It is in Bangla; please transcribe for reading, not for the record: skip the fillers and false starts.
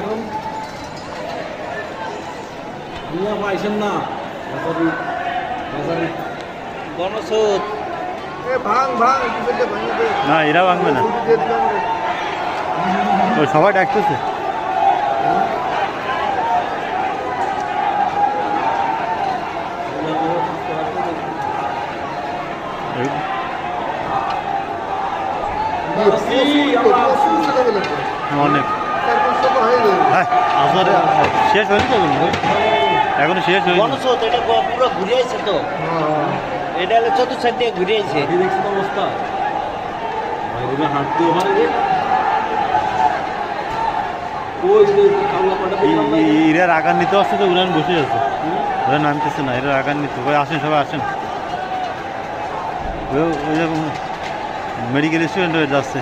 এখন পাইছেন না গণসৌদ না এরা ভাঙবে না, ওই সবাই ডাকতেছে। অনেক শেষ হয়নি তো এখনো শেষ হয়নি। গণসৌদ এটা পুরো ঘুরে আছে তো, এটা হলো চতুর্থ দিয়ে ঘুরে আছে। দেখছেন অবস্থা হাঁটতেও পারে। এরা আগান নিতে আসছে তো, উড়ান বসে আছে, ওরা নামতেছে না, এরা আগান নিতে। ওই আসেন, সবাই আসেন। ওই মেডিকেল স্টুডেন্ট হয়ে যাচ্ছে।